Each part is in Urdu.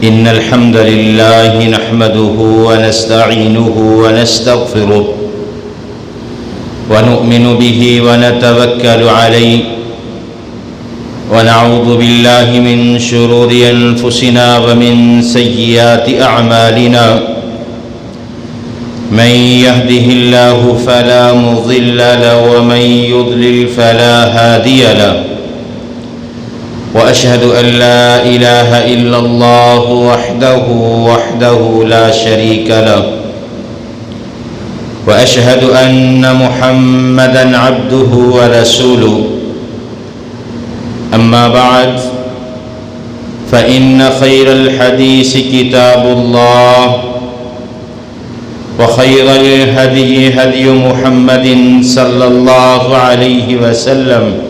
إن الحمد لله نحمده ونستعينه ونستغفره ونؤمن به ونتوكل عليه ونعوذ بالله من شرور أنفسنا ومن سيئات أعمالنا من يهده الله فلا مضل له ومن يضلل فلا هادي له وأشهد أن لا إله إلا الله وحده لا شريك له وأشهد أن محمدًا عبده ورسوله أما بعد فإن خير الحديث كتاب الله وخير الهدي هدي محمد صلى الله عليه وسلم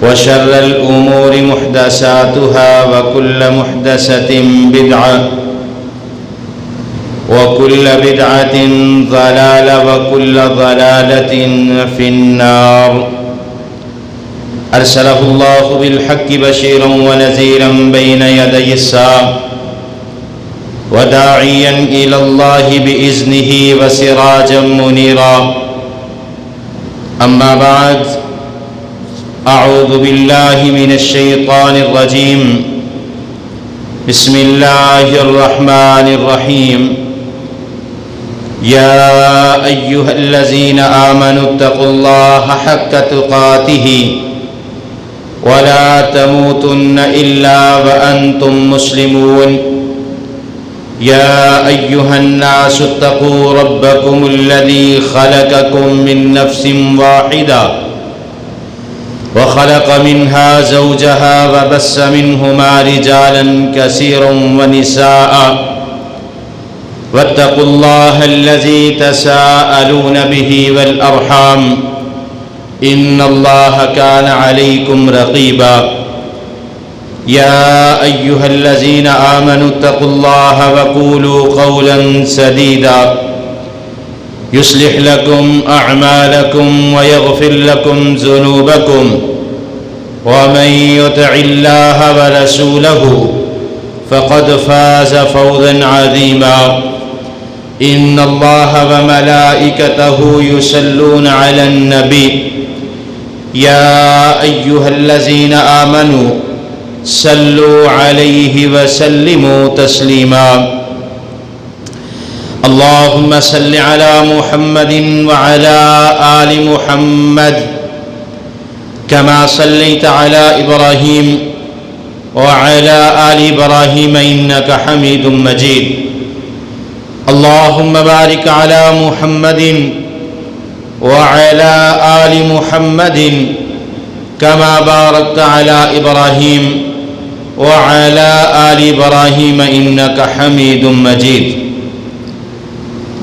وشر الأمور محدثاتها وكل محدثة بدعة وكل بدعة ضلالة وكل ضلالة في النار أرسله الله بالحق بشيرا ونذيرا بين يدي الساعة وداعيا إلى الله بإذنه وسراجا منيرا أما بعد أعوذ بالله من الشيطان الرجيم بسم الله الرحمن الرحيم يا أيها الذين آمنوا اتقوا الله حق تقاته ولا تموتن إلا وأنتم مسلمون يا أيها الناس اتقوا ربكم الذي خلقكم من نفس واحدة وخلق منها زوجها وبث منهما رجالا كثيرا ونساء واتقوا الله الذي تساءلون به والأرحام إن الله كان عليكم رقيبا يا أيها الذين آمنوا اتقوا الله وقولوا قولا سديدا يصلح لكم أعمالكم ويغفر لكم ذنوبكم ومن يطع الله ورسوله فقد فاز فوزا عظيما إن الله وملائكته يصلون على النبي يا أيها الذين آمنوا صلوا عليه وسلموا تسليما اللهم صل على محمد وعلى آل محمد كما صليت على إبراهيم وعلى آل إبراهيم إنك حميد مجيد اللهم بارك على محمد وعلى آل محمد كما باركت على إبراهيم وعلى آل إبراهيم إنك حميد مجيد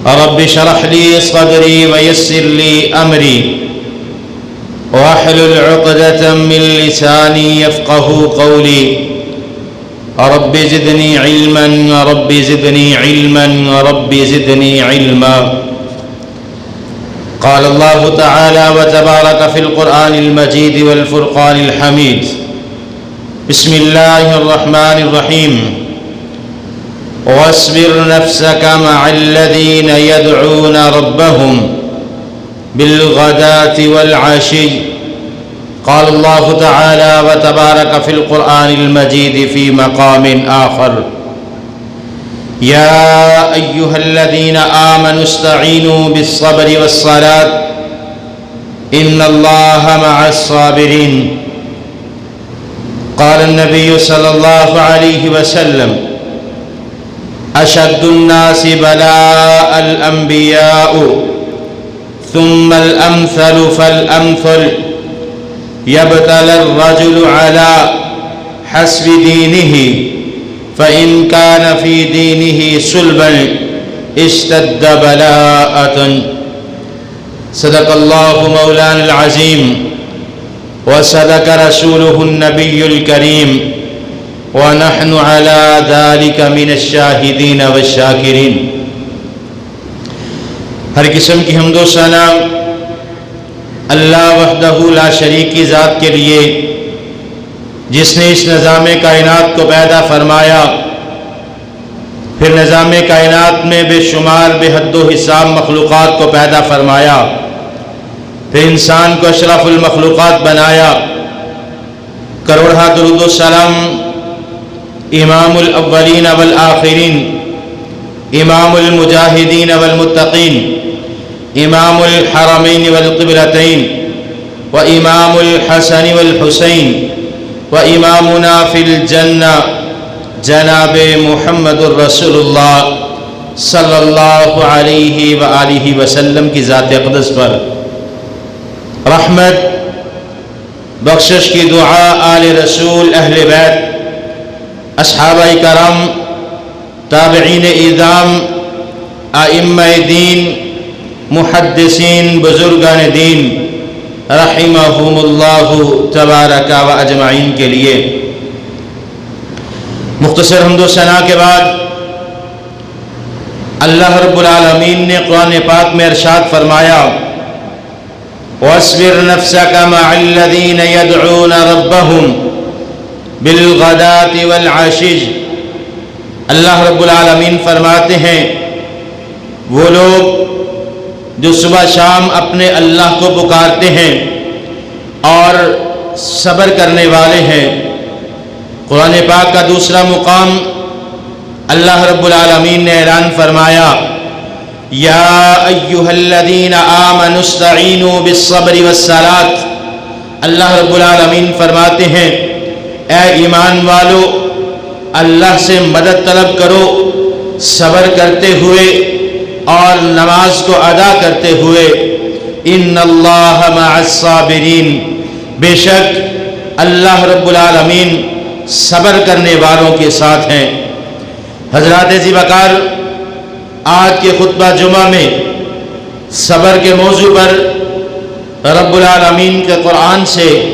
رب اشرح لي صدري ويسر لي أمري واحلل عقدة من لساني يفقه قولي رب زدني علما رب زدني علما رب زدني علما قال الله تعالى وتبارك في القرآن المجيد والفرقان الحميد بسم الله الرحمن الرحيم واصبر نفسك مع الذين يدعون ربهم بالغداة والعشي قال الله تعالى وتبارك في القرآن المجيد في مقام آخر يا أيها الذين آمنوا استعينوا بالصبر والصلاة إن الله مع الصابرين قال النبي صلى الله عليه وسلم أشد الناس بلاء الأنبياء ثم الأمثل فالأمثل يبتلى الرجل على حسب دينه فإن كان في دينه سلبا اشتد بلاءة صدق الله مولانا العظيم وصدق رسوله النبي الكريم ونحن على ذلك من الشاهدين والشاكرين۔ ہر قسم کی حمد و ثنا اللہ وحدہ لا شریک کی ذات کے لیے، جس نے اس نظام کائنات کو پیدا فرمایا، پھر نظام کائنات میں بے شمار بے حد و حساب مخلوقات کو پیدا فرمایا، پھر انسان کو اشرف المخلوقات بنایا۔ کروڑہ درود و سلام امام الاولین والآخرین، امام المجاہدین والمتقین، امام الحرمین والقبلتین، و امام الحسن والحسین، و امامنا فی الجنہ جناب محمد الرسول اللہ صلی اللہ علیہ وآلہ وسلم کی ذات اقدس پر رحمت بخشش کی دعا آل رسول، اہل بیت، اصحابہ کرام، تابعین اعظام، ائمہ دین، محدثین، بزرگان دین رحمہم اللہ تبارک و اجمعین کے لیے۔ مختصر حمد و ثنا کے بعد اللہ رب العالمین نے قرآن پاک میں ارشاد فرمایا، وَاصْبِرْ نَفْسَكَ مَعَ الَّذِينَ يَدْعُونَ رَبَّهُمْ بِالْغَدَاةِ وَالْعَشِيِّ۔ اللہ رب العالمین فرماتے ہیں وہ لوگ جو صبح شام اپنے اللہ کو پکارتے ہیں اور صبر کرنے والے ہیں۔ قرآن پاک کا دوسرا مقام اللہ رب العالمین نے اعلان فرمایا، یا ایھا الذین آمنوا استعینوا بالصبر والصلاۃ۔ اللہ رب العالمین فرماتے ہیں اے ایمان والو، اللہ سے مدد طلب کرو صبر کرتے ہوئے اور نماز کو ادا کرتے ہوئے۔ ان اللہ مع الصابرین، بے شک اللہ رب العالمین صبر کرنے والوں کے ساتھ ہیں۔ حضرات ذی وقار، آج کے خطبہ جمعہ میں صبر کے موضوع پر رب العالمین کے قرآن سے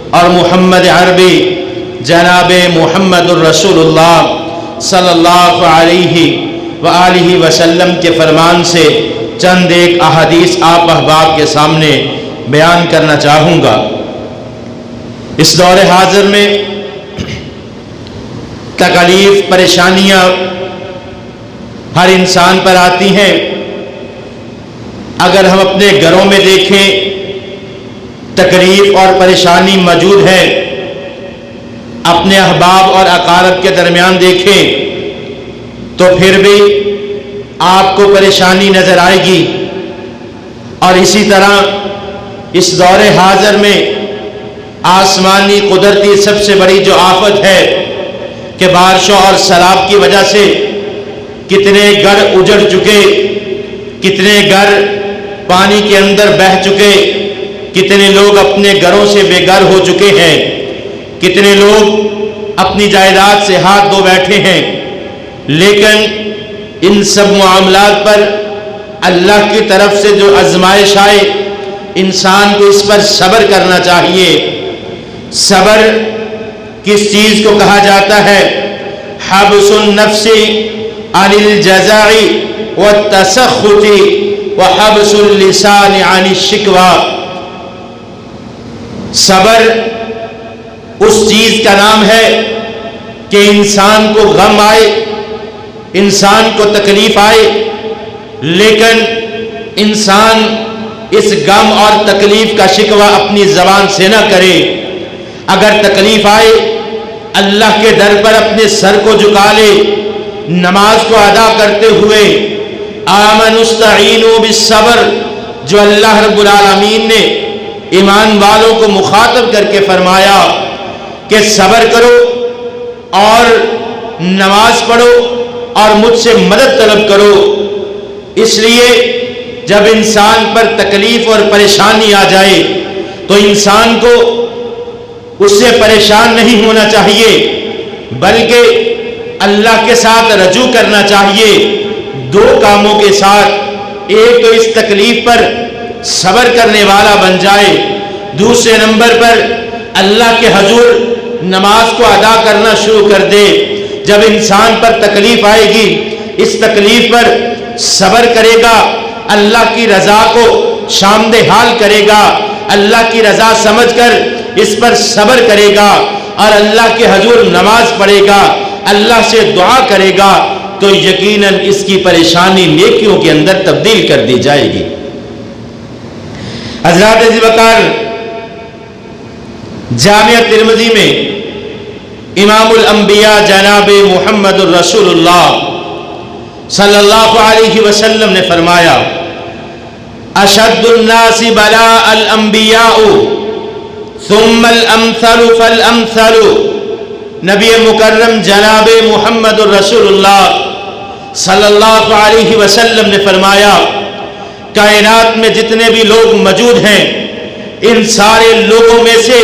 اور محمد عربی جناب محمد الرسول اللہ صلی اللہ علیہ وآلہ وسلم کے فرمان سے چند ایک احادیث آپ احباب کے سامنے بیان کرنا چاہوں گا۔ اس دور حاضر میں تکلیف، پریشانیاں ہر انسان پر آتی ہیں۔ اگر ہم اپنے گھروں میں دیکھیں تکلیف اور پریشانی موجود ہے، اپنے احباب اور اقارب کے درمیان دیکھیں تو پھر بھی آپ کو پریشانی نظر آئے گی۔ اور اسی طرح اس دور حاضر میں آسمانی قدرتی سب سے بڑی جو آفت ہے کہ بارشوں اور سیلاب کی وجہ سے کتنے گھر اجڑ چکے، کتنے گھر پانی کے اندر بہہ چکے، کتنے لوگ اپنے گھروں سے بے گھر ہو چکے ہیں، کتنے لوگ اپنی جائیداد سے ہاتھ دھو بیٹھے ہیں۔ لیکن ان سب معاملات پر اللہ کی طرف سے جو آزمائش آئے، انسان کو اس پر صبر کرنا چاہیے۔ صبر کس چیز کو کہا جاتا ہے؟ حبس النفس عن الجزع والتسخط وحبس اللسان عن الشکوى۔ صبر اس چیز کا نام ہے کہ انسان کو غم آئے، انسان کو تکلیف آئے، لیکن انسان اس غم اور تکلیف کا شکوہ اپنی زبان سے نہ کرے۔ اگر تکلیف آئے اللہ کے در پر اپنے سر کو جھکا لے، نماز کو ادا کرتے ہوئے آمنوا استعینوا بالصبر، جو اللہ رب العالمین نے ایمان والوں کو مخاطب کر کے فرمایا کہ صبر کرو اور نماز پڑھو اور مجھ سے مدد طلب کرو۔ اس لیے جب انسان پر تکلیف اور پریشانی آ جائے تو انسان کو اس سے پریشان نہیں ہونا چاہیے، بلکہ اللہ کے ساتھ رجوع کرنا چاہیے دو کاموں کے ساتھ۔ ایک تو اس تکلیف پر صبر کرنے والا بن جائے، دوسرے نمبر پر اللہ کے حضور نماز کو ادا کرنا شروع کر دے۔ جب انسان پر تکلیف آئے گی، اس تکلیف پر صبر کرے گا، اللہ کی رضا کو شامدِ حال کرے گا، اللہ کی رضا سمجھ کر اس پر صبر کرے گا اور اللہ کے حضور نماز پڑھے گا، اللہ سے دعا کرے گا، تو یقیناً اس کی پریشانی نیکیوں کے اندر تبدیل کر دی جائے گی۔ حضرات ذی وقار، جامعہ ترمذی میں امام الانبیاء جناب محمد الرسول اللہ صلی اللہ علیہ وسلم نے فرمایا، اشد الناس بلاء الانبیاء ثم الامثل فالامثل۔ نبی مکرم جناب محمد الرسول اللہ صلی اللہ علیہ وسلم نے فرمایا، کائنات میں جتنے بھی لوگ موجود ہیں، ان سارے لوگوں میں سے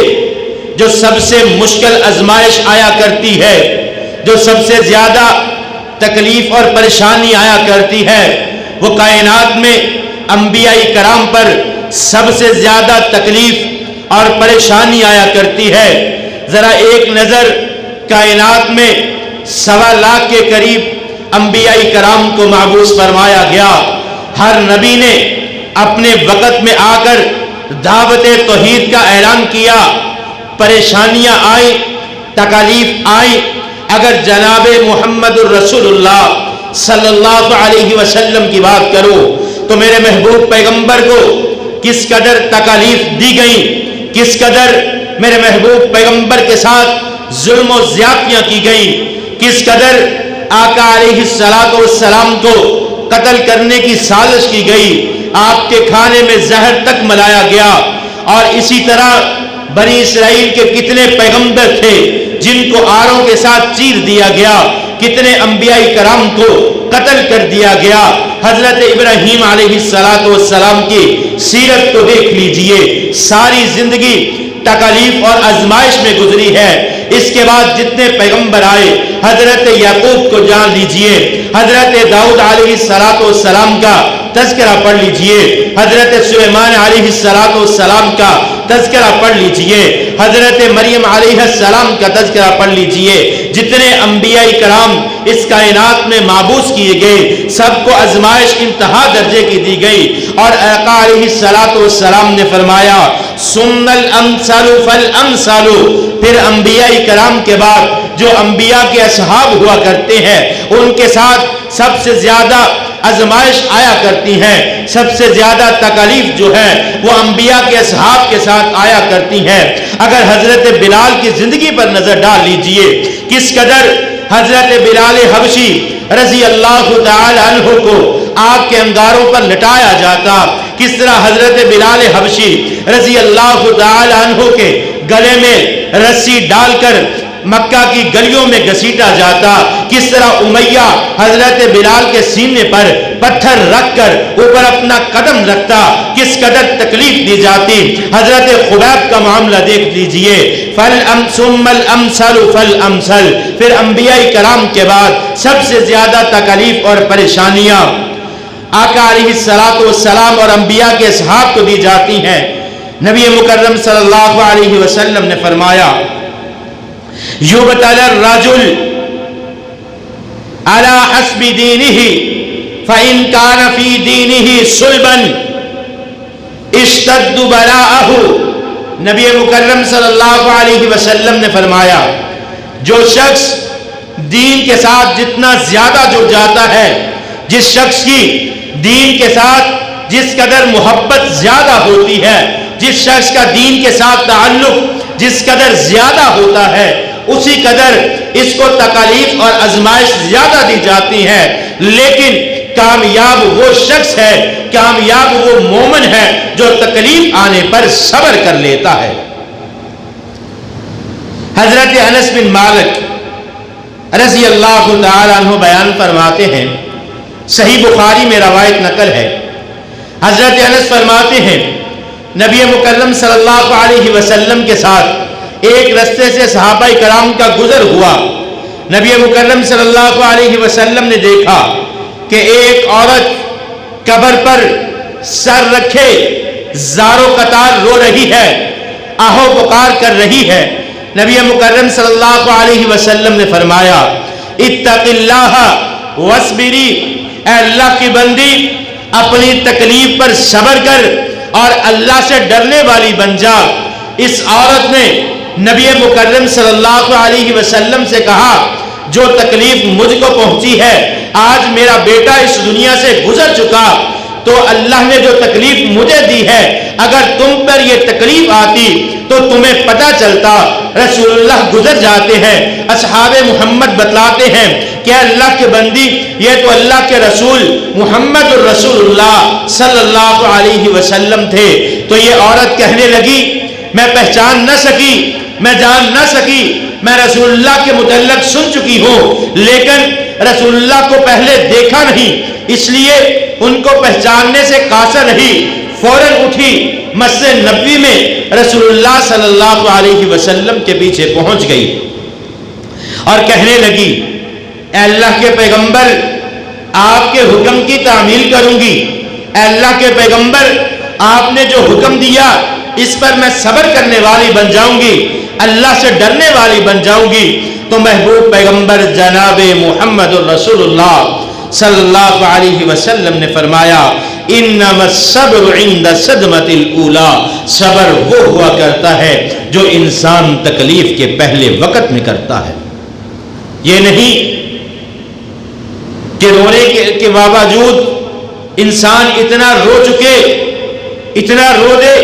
جو سب سے مشکل آزمائش آیا کرتی ہے، جو سب سے زیادہ تکلیف اور پریشانی آیا کرتی ہے، وہ کائنات میں انبیاء کرام پر سب سے زیادہ تکلیف اور پریشانی آیا کرتی ہے۔ ذرا ایک نظر کائنات میں 1.25 لاکھ کے قریب انبیاء کرام کو مبعوث فرمایا گیا۔ ہر نبی نے اپنے وقت میں آ کر دعوت توحید کا اعلان کیا، پریشانیاں آئیں، تکالیف آئیں۔ اگر جناب محمد الرسول اللہ صلی اللہ علیہ وسلم کی بات کرو تو میرے محبوب پیغمبر کو کس قدر تکالیف دی گئی، کس قدر میرے محبوب پیغمبر کے ساتھ ظلم و زیادتیاں کی گئیں، کس قدر آقا علیہ السلام کو قتل کرنے کی سازش کی گئی، آپ کے کھانے میں زہر تک ملایا گیا۔ اور اسی طرح بنی اسرائیل کے کتنے پیغمبر تھے جن کو آروں کے ساتھ چیر دیا گیا، کتنے انبیاء کرام کو قتل کر دیا گیا۔ حضرت ابراہیم علیہ السلام کی سیرت کو دیکھ لیجئے، ساری زندگی تکالیف اور آزمائش میں گزری ہے۔ اس کے بعد جتنے پیغمبر آئے، حضرت یعقوب کو جان لیجئے، حضرت داؤد علیہ السلام کا تذکرہ پڑھ لیجئے، حضرت سلیمان علیہ السلام کا تذکرہ پڑھ لیجئے، حضرت مریم علیہ السلام کا تذکرہ پڑھ لیجئے۔ جتنے انبیاء کرام اس کائنات میں مبعوث کیے گئے، سب کو آزمائش انتہا درجے کی دی گئی۔ اور آقا علیہ السلام نے فرمایا، ثم الامثل فالامثل۔ پھر انبیاء کرام کے بعد جو انبیاء کے اصحاب ہوا کرتے ہیں، ان کے ساتھ سب سے زیادہ آزمائش آیا کرتی ہیں، سب سے زیادہ تکالیف جو ہے وہ انبیاء کے اصحاب کے ساتھ آیا کرتی ہیں۔ اگر حضرت بلال کی زندگی پر نظر ڈال لیجئے، کس قدر حضرت بلال حبشی رضی اللہ تعالی عنہ کو آگ کے انگاروں پر لٹایا جاتا، کس طرح حضرت بلال حبشی رضی اللہ تعالی عنہ کے گلے میں رسی ڈال کر مکہ کی گلیوں میں گھسیٹا جاتا، کس طرح امیہ حضرت بلال کے سینے پر پتھر رکھ کر اوپر اپنا قدم رکھتا، کس قدر تکلیف دی جاتی۔ حضرت خبیب کا معاملہ دیکھ لیجئے، ثم الامثل فالامثل۔ پھر انبیاء کرام کے بعد سب سے زیادہ تکلیف اور پریشانیاں آقا علیہ السلام اور انبیاء کے اصحاب کو دی جاتی ہیں۔ نبی مکرم صلی اللہ علیہ وسلم نے فرمایا، یبتلی الرجل علی حسب دینہ فإن کان فی دینہ صلبا اشتد بلاءہ۔ نبی مکرم صلی اللہ علیہ وسلم نے فرمایا، جو شخص دین کے ساتھ جتنا زیادہ جڑ جاتا ہے، جس شخص کی دین کے ساتھ جس قدر محبت زیادہ ہوتی ہے، جس شخص کا دین کے ساتھ تعلق جس قدر زیادہ ہوتا ہے، اسی قدر اس کو تکالیف اور آزمائش زیادہ دی جاتی ہے۔ لیکن کامیاب وہ شخص ہے، کامیاب وہ مومن ہے جو تکلیف آنے پر صبر کر لیتا ہے۔ حضرت انس بن مالک رضی اللہ تعالی عنہ بیان فرماتے ہیں، صحیح بخاری میں روایت نقل ہے، حضرت انس فرماتے ہیں، نبی مکرم صلی اللہ علیہ وسلم کے ساتھ ایک رستے سے صحابہ کرام کا گزر ہوا۔ نبی مکرم صلی اللہ علیہ وسلم نے دیکھا کہ ایک عورت قبر پر سر رکھے زارو قطار رو رہی ہے، آہو پکار کر رہی ہے۔ نبی مکرم صلی اللہ علیہ وسلم نے فرمایا، اتق اللہ واصبری، اے اللہ کی بندی اپنی تکلیف پر صبر کر، اور اللہ سے ڈرنے والی بن جا۔ اس عورت نے نبی مکرم صلی اللہ علیہ وسلم سے کہا جو تکلیف مجھ کو پہنچی ہے، آج میرا بیٹا اس دنیا سے گزر چکا، تو اللہ نے جو تکلیف مجھے دی ہے اگر تم پر یہ تکلیف آتی تو تمہیں پتہ چلتا۔ رسول اللہ گزر جاتے ہیں، اصحاب محمد بتلاتے ہیں کہ اللہ کے بندی یہ تو اللہ کے رسول محمد الرسول اللہ صلی اللہ علیہ وسلم تھے۔ تو یہ عورت کہنے لگی میں پہچان نہ سکی، میں جان نہ سکی، میں رسول اللہ کے متعلق سن چکی ہوں لیکن رسول اللہ کو پہلے دیکھا نہیں، اس لیے ان کو پہچاننے سے قاصر رہی۔ فوراً اٹھی مسجد نبوی میں رسول اللہ صلی اللہ علیہ وسلم کے پیچھے پہنچ گئی اور کہنے لگی اے اللہ کے پیغمبر، آپ کے حکم کی تعمیل کروں گی۔ اے اللہ کے پیغمبر، آپ نے جو حکم دیا اس پر میں صبر کرنے والی بن جاؤں گی، اللہ سے ڈرنے والی بن جاؤں گی۔ تو محبوب پیغمبر جناب محمد الرسول اللہ صلی اللہ علیہ وسلم نے فرمایا انما الصبر عند صدمۃ الاولی، صبر وہ ہوا کرتا ہے جو انسان تکلیف کے پہلے وقت میں کرتا ہے۔ یہ نہیں کہ رونے کے باوجود انسان اتنا رو چکے، اتنا رو دے،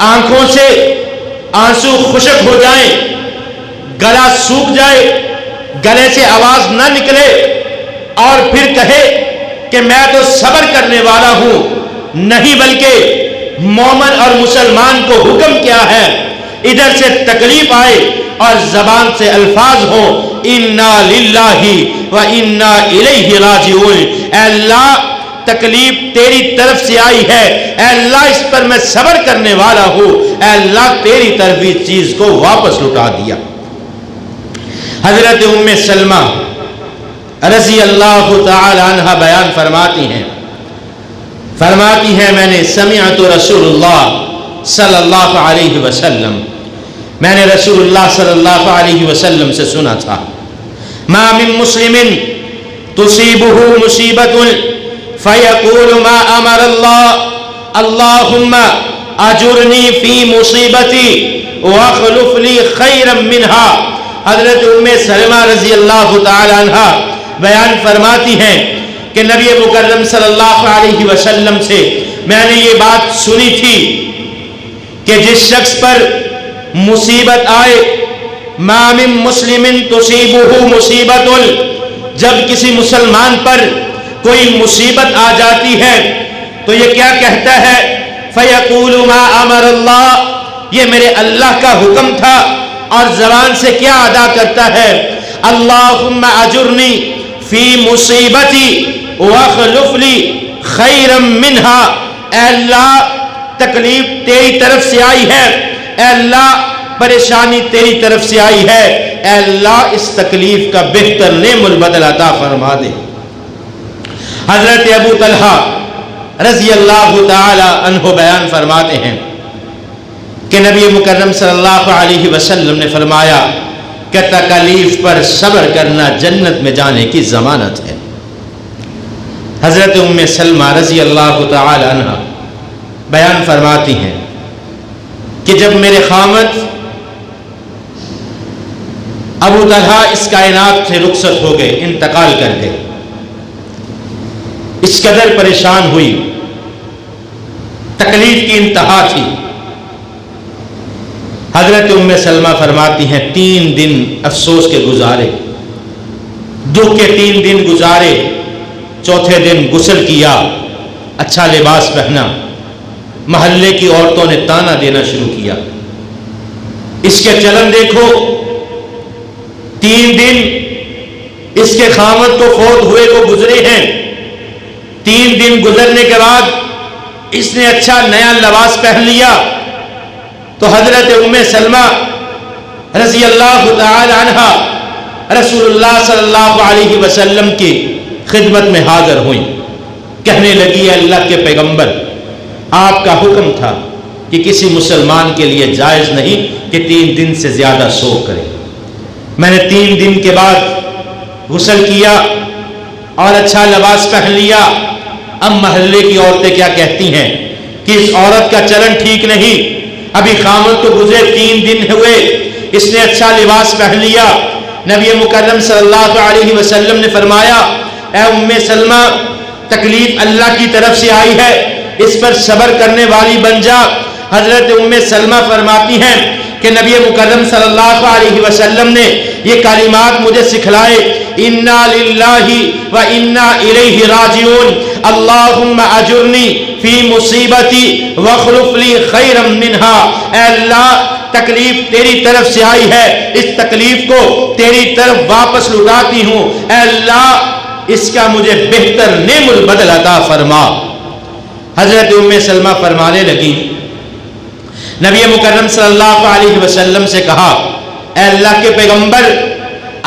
آنکھوں سے آنسو خشک ہو جائیں، گلا سوکھ جائے، گلے سے آواز نہ نکلے اور پھر کہے کہ میں تو صبر کرنے والا ہوں۔ نہیں، بلکہ مومن اور مسلمان کو حکم کیا ہے ادھر سے تکلیف آئے اور زبان سے الفاظ ہوں انا للہ و انا الیہ راجعون، اے اللہ تکلیف تیری طرف سے آئی ہے، اے اللہ اس پر میں صبر کرنے والا ہوں، اے اللہ تیری طرف اس چیز کو واپس لوٹا دیا۔ حضرت ام سلمہ رضی اللہ تعالی عنہ بیان فرماتی ہیں میں نے سمعت رسول اللہ صلی اللہ علیہ وسلم، میں نے رسول اللہ صلی اللہ علیہ وسلم سے سنا تھا ما من مسلم تصیبہ مصیبت فیقول ما امر اللہ اللہم اجرنی فی مصیبتی واخلف لی خیرا منہا۔ حضرت ام سلمہ رضی اللہ تعالی عنہ بیان فرماتی ہیں کہ نبی مکرم صلی اللہ علیہ وسلم سے میں نے یہ بات سنی تھی کہ جس شخص پر مصیبت آئے، ما من مسلم تصیبہ مصیبت، جب کسی مسلمان پر کوئی مصیبت آ جاتی ہے تو یہ کیا کہتا ہے فیقول ما امر اللہ، یہ میرے اللہ کا حکم تھا، اور زبان سے کیا ادا کرتا ہے اللہم اجرنی فی مصیبتی واخلف لی خیرا منہا، اے اللہ تکلیف تیری طرف سے آئی ہے، اے اللہ پریشانی تیری طرف سے آئی ہے، اے اللہ اس تکلیف کا بہتر نعم البدل عطا فرما دے۔ حضرت ابو طلحہ رضی اللہ تعالی عنہ بیان فرماتے ہیں کہ نبی مکرم صلی اللہ علیہ وسلم نے فرمایا کہ تکلیف پر صبر کرنا جنت میں جانے کی ضمانت ہے۔ حضرت ام سلمہ رضی اللہ تعالی عنہ بیان فرماتی ہیں کہ جب میرے خامد ابو طلحہ اس کائنات سے رخصت ہو گئے، انتقال کر گئے، اس قدر پریشان ہوئی، تکلیف کی انتہا تھی۔ حضرت ام سلمہ فرماتی ہیں 3 دن افسوس کے گزارے، دکھ کے 3 دن گزارے، چوتھے دن غسل کیا، اچھا لباس پہنا، محلے کی عورتوں نے تانا دینا شروع کیا، اس کے چلن دیکھو، 3 دن اس کے خامد کو فوت ہوئے کو گزرے ہیں، 3 دن گزرنے کے بعد اس نے اچھا نیا لباس پہن لیا تو حضرت ام سلمہ رضی اللہ تعالی عنہ رسول اللہ صلی اللہ علیہ وسلم کی خدمت میں حاضر ہوئیں، کہنے لگی اللہ کے پیغمبر، آپ کا حکم تھا کہ کسی مسلمان کے لیے جائز نہیں کہ 3 دن سے زیادہ سوگ کرے۔ میں نے 3 دن کے بعد غسل کیا اور اچھا لباس پہن لیا، اب محلے کی عورتیں کیا کہتی ہیں کہ اس عورت کا چلن ٹھیک نہیں، ابھی خامد کو گزرے 3 دن ہوئے، اس نے اچھا لباس پہن لیا۔ نبی مکرم صلی اللہ علیہ وسلم نے فرمایا اے ام سلمہ، تکلیف اللہ کی طرف سے آئی ہے، اس پر صبر کرنے والی بن جا۔ حضرت ام سلمہ فرماتی ہیں کہ نبی مکرم صلی اللہ علیہ وسلم نے یہ کلمات مجھے سکھلائے، انا للہ و انا الیہ راجعون، اللہم اجرنی فی مصیبتی واخلف لی خیرا منہا۔ اے اللہ، تکلیف تیری طرف سے آئی ہے، اس تکلیف کو تیری طرف واپس لوٹاتی ہوں، اے اللہ اس کا مجھے بہتر نعم البدل عطا فرما۔ حضرت ام سلمہ فرمانے لگی، نبی مکرم صلی اللہ علیہ وسلم سے کہا اے اللہ کے پیغمبر،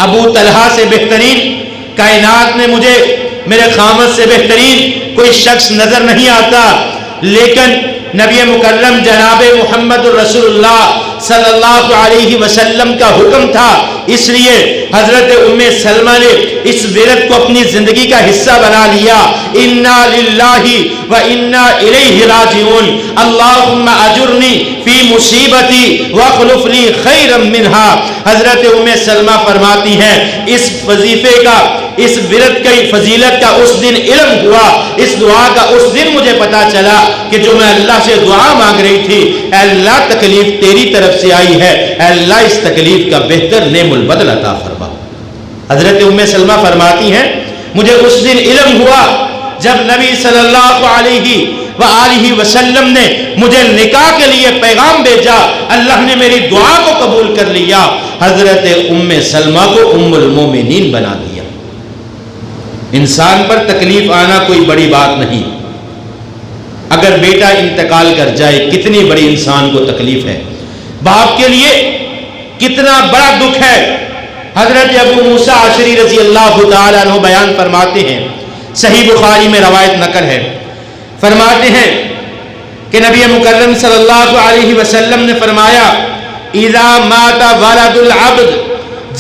ابو طلحہ سے بہترین کائنات میں مجھے میرے خامد سے بہترین کوئی شخص نظر نہیں آتا، لیکن نبی مکرم جناب محمد الرسول اللہ صلی اللہ علیہ وسلم کا حکم تھا، اس لیے حضرت ام سلمہ نے اس ورد کو اپنی زندگی کا حصہ بنا لیا، انا للہ و انا الیہ راجعون، اللہم اجرنی فی مصیبتی واخلف لی خیرا منہا۔ حضرت ام سلمہ فرماتی ہیں اس وظیفے کا، اس ورد کی فضیلت کا اس دن علم ہوا، اس دعا کا اس دن مجھے پتا چلا کہ جو میں اللہ سے دعا مانگ رہی تھی، اے اللہ تکلیف تیری طرف سے آئی ہے، اے اللہ اس تکلیف کا بہتر نعم البدل عطا فرما۔ حضرت ام سلمہ فرماتی ہیں مجھے اس دن علم ہوا جب نبی صلی اللہ علیہ وآلہ وسلم نے مجھے نکاح کے لیے پیغام بھیجا، اللہ نے میری دعا کو قبول کر لیا، حضرت ام سلمہ کو ام المومنین بنا دیا۔ انسان پر تکلیف آنا کوئی بڑی بات نہیں، اگر بیٹا انتقال کر جائے کتنی بڑی انسان کو تکلیف ہے، باپ کے لیے کتنا بڑا دکھ ہے۔ حضرت ابو موسیٰ اشعری رضی اللہ تعالیٰ عنہ بیان فرماتے ہیں، صحیح بخاری میں روایت نقل ہے، فرماتے ہیں کہ نبی مکرم صلی اللہ علیہ وسلم نے فرمایا اذا مات ولد العبد،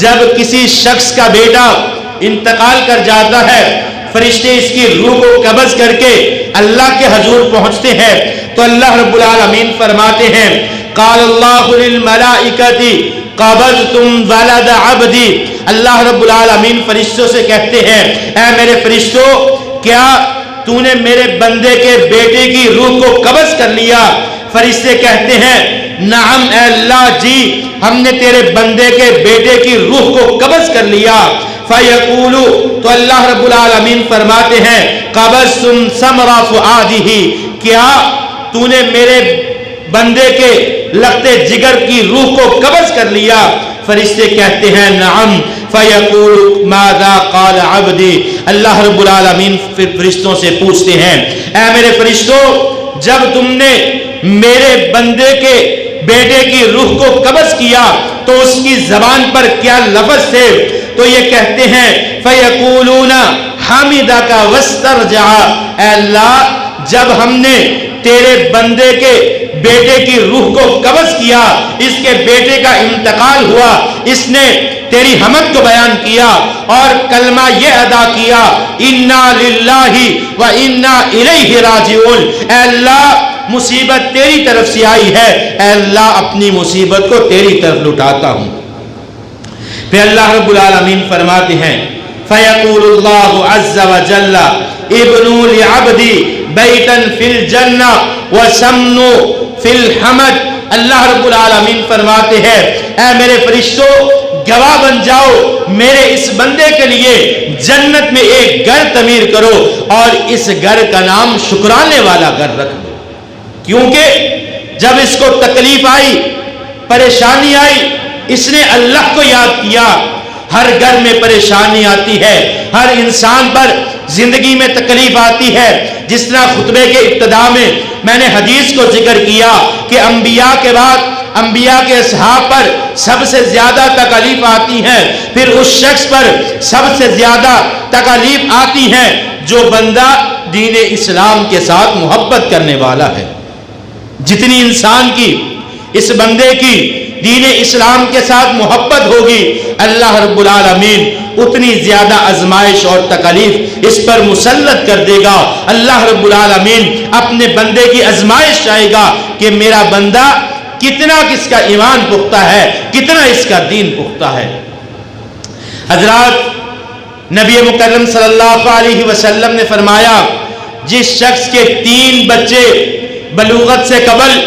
جب کسی شخص کا بیٹا انتقال کر جاتا ہے، فرشتے اس کی روح کو قبض کر کے اللہ کے حضور پہنچتے ہیں تو اللہ رب العالمین فرماتے ہیں قال اللہ للملائکۃ قبضتم ولد عبدی، اللہ رب العالمین فرشتوں سے کہتے ہیں اے میرے فرشتوں، کیا تو نے میرے بندے کے بیٹے کی روح کو قبض کر لیا؟ فرشتے کہتے ہیں نعم اے اللہ، جی ہم نے تیرے بندے کے بیٹے کی روح کو قبض کر لیا۔ فَيَقُولُ، تو اللہ رب العالمین فرماتے ہیں قَبَضْتُمْ ثَمْرَ فُؤَادِهِ، کیا تو نے میرے بندے کے لگتے جگر کی روح کو قبض کر لیا؟ فرشتے کہتے ہیں نعم۔ فَيَقُولُ مَاذَا قَالَ عَبْدِي، اللہ رب العالمین فرشتوں سے پوچھتے ہیں اے میرے فرشتوں، جب تم نے میرے بندے کے بیٹے کی روح کو قبض کیا تو اس کی زبان پر کیا لفظ تھے؟ تو یہ کہتے ہیں فَيَقُولُونَ حَمِدَكَ وَاسْتَرْجَعَ، اے اللہ جب ہم نے تیرے بندے کے بیٹے کی روح کو قبض کیا، اس کے بیٹے کا انتقال ہوا، اس نے تیری حمد کو بیان کیا اور کلمہ یہ ادا کیا انا للہ و انا الیہ راجعون، اے اللہ مصیبت تیری طرف سے آئی ہے، اے اللہ اپنی مصیبت کو تیری طرف لٹاتا ہوں۔ پھر اللہ رب العالمین فرماتے ہیں فَيَقُولُ اللَّهُ عَزَّ وَجَلَّ ابْنُوا لِعَبْدِي بَيْتًا فِي الْجَنَّةِ وَسَمْنُوا فِي الْحَمَدِ، اللہ رب العالمین فرماتے ہیں اے میرے فرشتوں گواہ بن جاؤ، میرے اس بندے کے لیے جنت میں ایک گھر تعمیر کرو اور اس گھر کا نام شکرانے والا گھر رکھ دو، کیونکہ جب اس کو تکلیف آئی، پریشانی آئی، اس نے اللہ کو یاد کیا۔ ہر گھر میں پریشانی آتی ہے، ہر انسان پر زندگی میں تکلیف آتی ہے، جس طرح خطبے کے ابتدا میں نے حدیث کو ذکر کیا کہ انبیاء کے بعد انبیاء کے اصحاب پر سب سے زیادہ تکلیف آتی ہیں، پھر اس شخص پر سب سے زیادہ تکلیف آتی ہیں جو بندہ دین اسلام کے ساتھ محبت کرنے والا ہے۔ جتنی انسان کی اس بندے کی دین اسلام کے ساتھ محبت ہوگی، اللہ رب العالمین اتنی زیادہ آزمائش اور تکلیف اس پر مسلط کر دے گا۔ اللہ رب العالمین اپنے بندے کی آزمائش چاہے گا کہ میرا بندہ کتنا کس کا ایمان پختہ ہے، کتنا اس کا دین پختہ ہے۔ حضرات، نبی مکرم صلی اللہ علیہ وسلم نے فرمایا جس شخص کے 3 بچے بلوغت سے قبل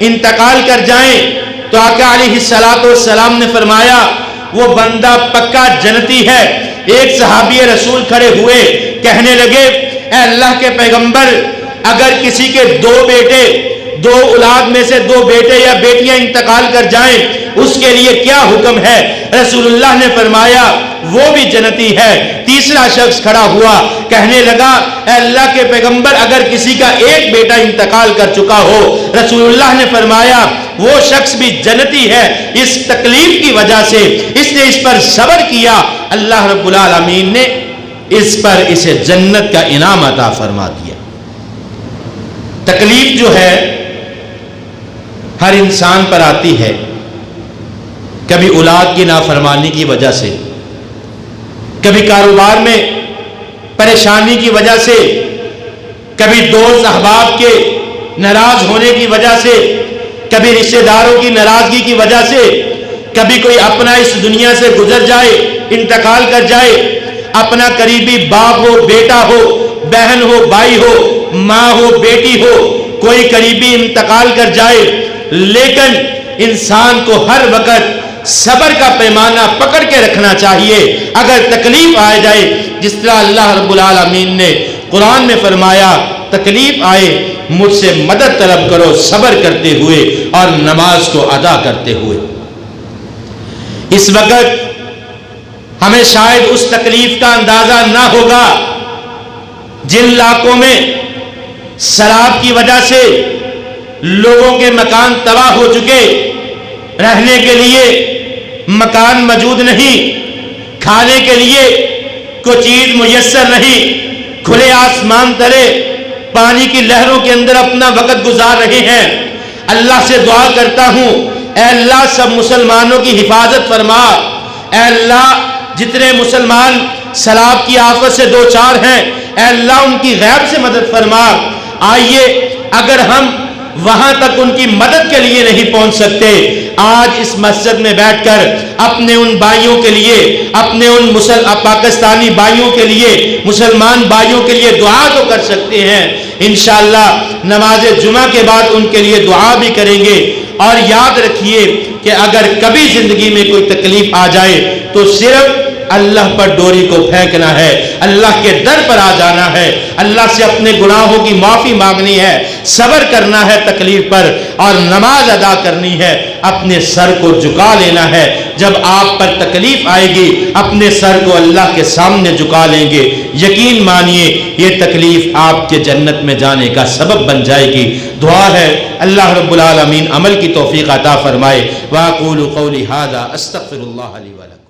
انتقال کر جائیں تو آقا علیہ السلام نے فرمایا وہ بندہ پکا جنتی ہے۔ ایک صحابی رسول کھڑے ہوئے، کہنے لگے اے اللہ کے پیغمبر، اگر کسی کے 2 بیٹے، 2 اولاد میں سے 2 بیٹے یا بیٹیاں انتقال کر جائیں اس کے لیے کیا حکم ہے؟ رسول اللہ نے فرمایا وہ بھی جنتی ہے۔ تیسرا شخص کھڑا ہوا، کہنے لگا اے اللہ کے پیغمبر، اگر کسی کا 1 بیٹا انتقال کر چکا ہو، رسول اللہ نے فرمایا وہ شخص بھی جنتی ہے۔ اس تکلیف کی وجہ سے اس نے اس پر صبر کیا، اللہ رب العالمین نے اس پر اسے جنت کا انعام عطا فرما دیا۔ تکلیف جو ہے ہر انسان پر آتی ہے، کبھی اولاد کی نافرمانی کی وجہ سے، کبھی کاروبار میں پریشانی کی وجہ سے، کبھی دوست احباب کے ناراض ہونے کی وجہ سے، کبھی رشتہ داروں کی ناراضگی کی وجہ سے، کبھی کوئی اپنا اس دنیا سے گزر جائے، انتقال کر جائے، اپنا قریبی باپ ہو، بیٹا ہو، بہن ہو، بھائی ہو، ماں ہو، بیٹی ہو، کوئی قریبی انتقال کر جائے، لیکن انسان کو ہر وقت صبر کا پیمانہ پکڑ کے رکھنا چاہیے۔ اگر تکلیف آ جائے، جس طرح اللہ رب العالمین نے قرآن میں فرمایا تکلیف آئے مجھ سے مدد طلب کرو صبر کرتے ہوئے اور نماز کو ادا کرتے ہوئے۔ اس وقت ہمیں شاید اس تکلیف کا اندازہ نہ ہوگا جن علاقوں میں سیلاب کی وجہ سے لوگوں کے مکان تباہ ہو چکے، رہنے کے لیے مکان موجود نہیں، کھانے کے لیے کوئی چیز میسر نہیں، کھلے آسمان تلے پانی کی لہروں کے اندر اپنا وقت گزار رہے ہیں۔ اللہ سے دعا کرتا ہوں اے اللہ سب مسلمانوں کی حفاظت فرما، اے اللہ جتنے مسلمان سیلاب کی آفت سے دوچار ہیں اے اللہ ان کی غیب سے مدد فرما۔ آئیے اگر ہم وہاں تک ان کی مدد کے لیے نہیں پہنچ سکتے، آج اس مسجد میں بیٹھ کر اپنے ان بھائیوں کے لیے، اپنے ان پاکستانی بھائیوں کے لیے، مسلمان بھائیوں کے لیے دعا تو کر سکتے ہیں۔ انشاءاللہ نماز جمعہ کے بعد ان کے لیے دعا بھی کریں گے۔ اور یاد رکھیے کہ اگر کبھی زندگی میں کوئی تکلیف آ جائے تو صرف اللہ پر ڈوری کو پھینکنا ہے، اللہ کے در پر آ جانا ہے، اللہ سے اپنے گناہوں کی معافی مانگنی ہے، صبر کرنا ہے تکلیف پر اور نماز ادا کرنی ہے، اپنے سر کو جھکا لینا ہے۔ جب آپ پر تکلیف آئے گی اپنے سر کو اللہ کے سامنے جھکا لیں گے، یقین مانیے یہ تکلیف آپ کے جنت میں جانے کا سبب بن جائے گی۔ دعا ہے اللہ رب العالمین عمل کی توفیق عطا فرمائے۔ وَأَقُولُ قَوْلِي هَذَا أَسْتَغْفِرُ اللَّهَ لِي وَلَكُمْ۔